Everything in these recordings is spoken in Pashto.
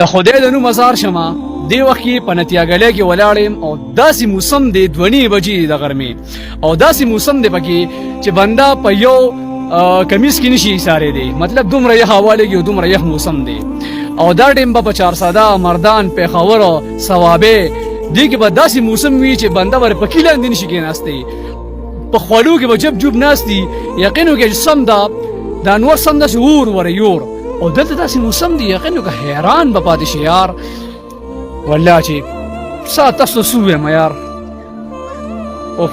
د خدای د نوم مزار شمه دې وخت کې په نتیاګلې کې ولاړ یم او داسې موسم دی 2:30 بجې د غرمې او داسې موسم دی پکې چې بنده په یو کمیس کې نشي ایسارې دی مطلب دومره یخ هوا لګي او دومره یخ موسم دی او دا ټیم به په چارساده مردان پېښور صوابې دې کې به داسې موسم وي چې بنده ور په کې لاندې نشي کېناستی په خولو کې به جب جب ناستی یقینو کې سم دا د انور سم داسې اور ور یور او دلته داسې موسم دی یقینو که حیران به پاتې شي یار والله چې سا تاسو څه ووایم یار اوف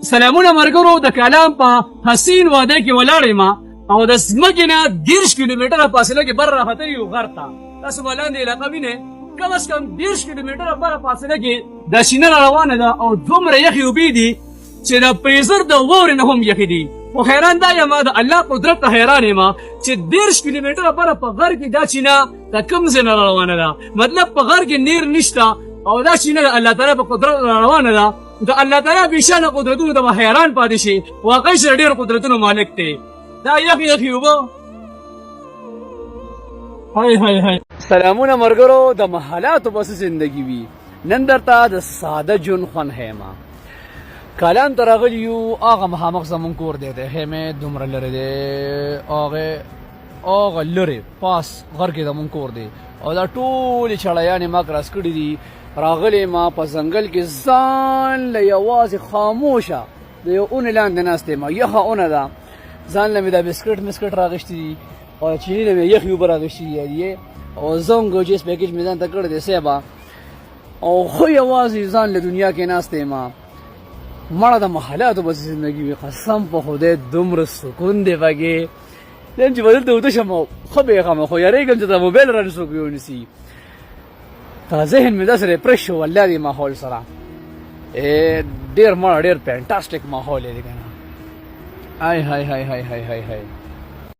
سلامونه ملګرو د کلام په حسین واده کې ولاړ یم او د ځمکې نه 30 کیلومتره فاصله کې بر راختلی یو غر ته تاسو به لاندې علاقه وینئ کم از کم 30 کیلومتره بره فاصله کې دا سینه روانه ده او دومره یخې اوبې دي چې د پریزر د واورې نه هم یخې دي خو حیران دا یم د الله قدرت ته حیران یم چې 30 کیلومتره بره په غر کې دا چینه د کوم ځای نه روانه ده مطلب په غر کې نیر نشته او دا چینه د الله تعالی په قدرت روانه ده د الله تعالی بېشانه قدرتونو ته به حیران پاتې شي واقعي سره ډېر قدرتونو مالک دی دا یخې یخې اوبه هاي هاي هاي سلامونه ملګرو د محلاتو بس زندگی وي نن درته د ساده ژوند خوند ښیم کالام ته راغلي یو هغه مخامخ زمونږ کور دی د خیمې دومره لرې دی هغه لرې پاس غر کې زمونږ کور دی او دا ټولې چړیانې ما کراس کړي دي راغلی ما په ځنګل کې ځان له یوازې خاموشه د یو اونې لاندې ناست یم یخه اونه ده ځان له مې دا بسکټ مسکټ راغشتي دي او چیني له مې یخې اوبه راغشتي دي او زه هم ګوجیس پیکیج مې ځان ته کړی دی صیبه او خو یوازې ځان له دنیا کې ناست یم مړه د محلاتو بس زندګي وي قسم په خدای دومره سکون دی پکې یم چې به دلته وته شم ښه بېغمه خو یارېږم چې د موبایل رانه څوک ونیسي تا ذهن مې داسې ریفرش شو والله دې ماحول سره ډېر مړه ډېر فینټاسټک ماحول دی که نه هاي هاي هاي هاي هاي هاي